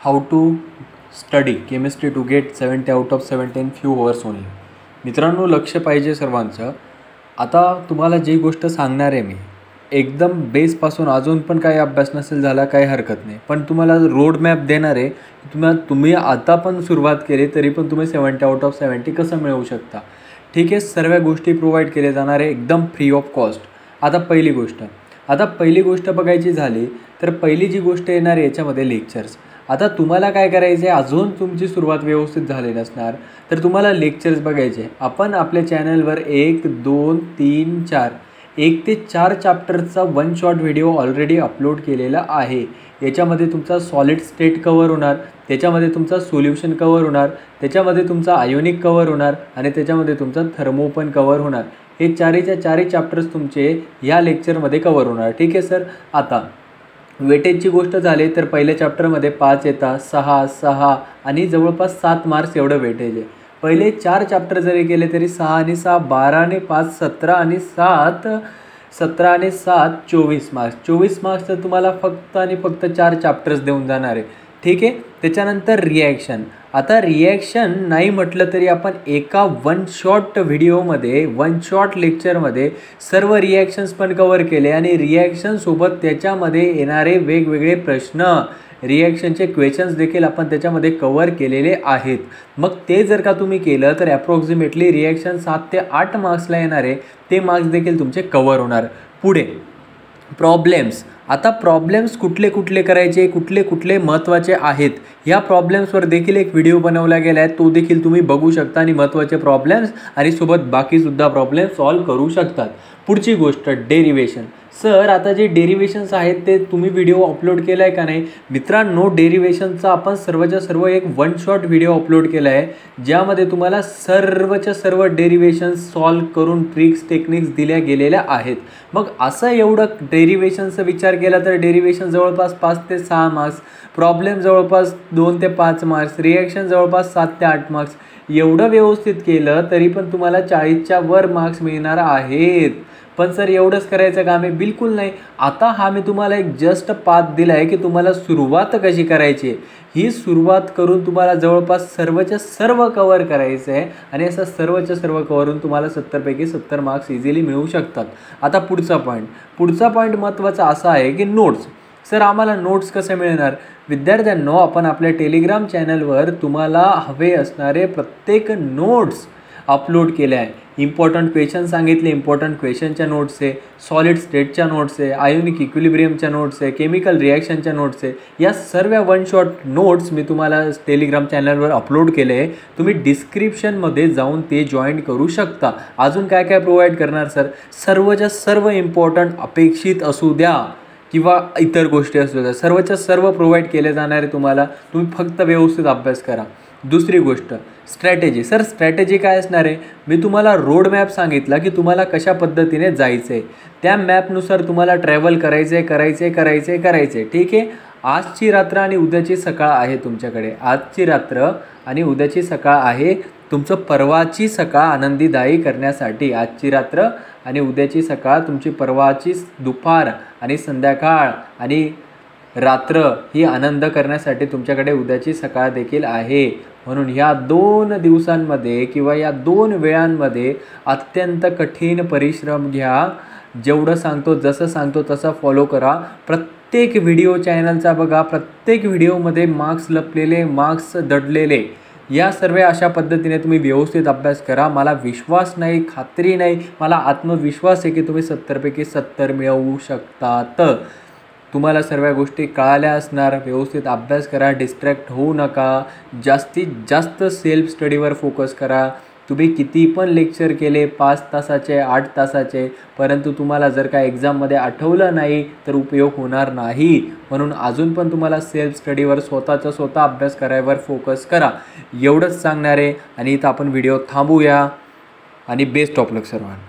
How to study chemistry to get 70 out of 70 in few hours only. मित्रांनो, लक्ष पाहिजे सर्वांचं. आता तुम्हाला जी गोष्ट सांगणार आहे मी एकदम बेसपासून, अजून पण काही अभ्यास नसेल झाला काही हरकत नाही, पण तुम्हाला रोड मॅप देणार आहे. तुम्ही आता पण सुरुवात केली तरी पण तुम्ही 70 आउट ऑफ 70 कसं मिळवू शकता. ठीक आहे, सर्व गोष्टी प्रोव्हाइड केल्या जाणार आहे एकदम फ्री ऑफ कॉस्ट. आता पहिली गोष्ट बघायची झाली तर पहिली जी गोष्ट येणार आहे याच्यामध्ये लेक्चर्स. आता तुम्हाला काय करायचं आहे, अजून तुमची सुरुवात व्यवस्थित झाली नसणार तर तुम्हाला लेक्चर्स बघायचे. आपण आपल्या चॅनलवर 1, 2, 3, 4 1 ते 4 चॅप्टरचा one shot video already upload केलेला आहे. याच्यामध्ये तुमचा सॉलिड स्टेट कवर होणार, त्याच्यामध्ये तुमचा सोल्युशन कवर होणार, त्याच्यामध्ये तुमचा आयोनिक कवर होणार आणि त्याच्यामध्ये तुमचा थर्मो पण कवर होणार. हे चारही चॅप्टर्स तुमचे या लेक्चरमध्ये कवर होणार. ठीक आहे सर. आता वेटेजची गोष्ट झाली तर पहिल्या चॅप्टरमध्ये 5 येतात, 6 आणि जवळपास 7 मार्क्स एवढं वेटेज आहे. पहिले 4 चॅप्टर जरी केले तरी 6 आणि 6 12 आणि 5 17 आणि 7 17 आणि 7 24 मार्क्स. 24 मार्क्स तर तुम्हाला फक्त आणि फक्त 4 चॅप्टर्स देऊन जाणार आहे. ठीक आहे. त्याच्यानंतर रिॲक्शन. आता रिॲक्शन नाही म्हटलं तरी आपण एका वन शॉट व्हिडिओमध्ये, वन शॉट लेक्चरमध्ये सर्व रिॲक्शन्स पण कवर केले आणि रिॲक्शनसोबत त्याच्यामध्ये येणारे वेगवेगळे प्रश्न, रिॲक्शनचे क्वेश्चन्स देखील आपण त्याच्यामध्ये कवर केलेले आहेत. मग ते जर का तुम्ही केलं तर ॲप्रॉक्सिमेटली रिॲक्शन 7 ते 8 मार्क्सला येणार आहे. ते मार्क्स देखील तुमचे कवर होणार. पुढे प्रॉब्लेम्स. आता प्रॉब्लेम्स कुठले करायचे, कुठले महत्त्वाचे आहेत, या प्रॉब्लेम्सवर देखील एक व्हिडिओ बनवला गेला आहे. तो देखील तुम्ही बघू शकता आणि महत्त्वाचे प्रॉब्लेम्स आणि सोबत बाकीसुद्धा प्रॉब्लेम्स सॉल्व करू शकतात. पुढची गोष्ट डेरिवेशन. सर, आता जे डेरिवेशन्स आहेत ते तुम्ही व्हिडिओ अपलोड केला आहे का नाही? मित्रांनो, डेरिवेशनचा आपण सर्वच्या सर्व एक वन शॉट व्हिडिओ अपलोड केला आहे, ज्यामध्ये तुम्हाला सर्वच्या सर्व डेरिवेशन्स सॉल्व करून ट्रिक्स टेक्निक्स दिल्या गेलेल्या आहेत. मग असं एवढं डेरिवेशनचा विचार केला तर डेरिवेशन जवळपास 5 ते 6 मार्क्स, प्रॉब्लेम जवळपास 2 ते 5 मार्क्स, रिॲक्शन जवळपास 7 ते 8 मार्क्स. एवढं व्यवस्थित केलं तरी पण तुम्हाला 40च्या वर मार्क्स मिळणार आहेत. पण सर एवढंच करायचं काम आहे? बिलकुल नाही. आता हा मी तुम्हाला एक जस्ट पाथ दिला आहे की तुम्हाला सुरुवात कशी करायची. ही सुरुवात करून तुम्हाला जवळपास सर्वच्या सर्व कवर करायचं आहे आणि असं सर्वच्या सर्व कवरून तुम्हाला 70 पैकी 70 मार्क्स इझिली मिळू शकतात. आता पुढचा पॉईंट महत्त्वाचा असा आहे की नोट्स. सर, आम्हाला नोट्स कसे मिळणार? विद्यार्थ्यांनो, आपण आपल्या टेलिग्राम चॅनलवर तुम्हाला हवे असणारे प्रत्येक नोट्स अपलोड केले आहे. इम्पॉर्टंट क्वेश्चन सांगितले, इम्पॉर्टंट क्वेश्चनच्या नोट्स आहे, सॉलिड स्टेटच्या नोट्स आहे, आयोनिक इक्विलिब्रियमच्या नोट्स आहे, केमिकल रिॲक्शनच्या नोट्स आहे. या सर्व वन शॉट नोट्स मी तुम्हाला टेलिग्राम चॅनलवर अपलोड केले आहे. तुम्ही डिस्क्रिप्शनमध्ये जाऊन ते जॉईन करू शकता. अजून काय काय प्रोव्हाइड करणार सर? सर्वच्या सर्व इम्पॉर्टंट अपेक्षित असू द्या किंवा इतर गोष्टी असू द्या, सर्वच्या सर्व प्रोव्हाइड केले जाणार आहे तुम्हाला. तुम्ही फक्त व्यवस्थित अभ्यास करा. दुसरी गोष्ट स्ट्रॅटेजी. सर, स्ट्रॅटेजी काय असणार आहे? मी तुम्हाला रोड मॅप सांगितला की तुम्हाला कशा पद्धतीने जायचं आहे. त्या मॅपनुसार तुम्हाला ट्रॅव्हल करायचे. ठीक आहे. आजची रात्र आणि उद्याची सकाळ आहे तुमच्याकडे. आजची रात्र आणि उद्याची सकाळ आहे तुमचं परवाची सकाळ आनंदीदायी करण्यासाठी. आजची रात्र आणि उद्याची सकाळ तुमची परवाची दुपार आणि संध्याकाळ आणि रात्र ही आनंद करण्यासाठी तुमच्याकडे उद्याची सकाळ देखील आहे. म्हणून ह्या 2 दिवसांमध्ये किंवा या 2 वेळांमध्ये अत्यंत कठीण परिश्रम घ्या. जेवढं सांगतो, जसं सांगतो तसं फॉलो करा. प्रत्येक व्हिडिओ चॅनलचा बघा, प्रत्येक व्हिडिओमध्ये मार्क्स लपलेले, मार्क्स दडलेले, या सर्व अशा पद्धतीने तुम्ही व्यवस्थित अभ्यास करा. मला विश्वास नाही, खात्री नाही, मला आत्मविश्वास आहे की तुम्ही 70 पैकी 70 मिळवू शकतात. तुम्हाला सर्व गोष्टी कळाल्या असणार. व्यवस्थित अभ्यास करा, डिस्ट्रॅक्ट होऊ नका. जास्तीत जास्त सेल्फ स्टडीवर फोकस करा. तुम्ही किती पण लेक्चर केले 5 तासाचे 8 तासाचे, परंतु तुम्हाला जर का एक्झाममध्ये आठवलं नाही तर उपयोग होणार नाही. म्हणून अजून पण तुम्हाला सेल्फ स्टडीवर स्वतः अभ्यास करायवर फोकस करा. एवढंच सांगणार आहे आणि इथं आपण व्हिडिओ थांबूया आणि बेस्ट ऑफ लक सर्वांना.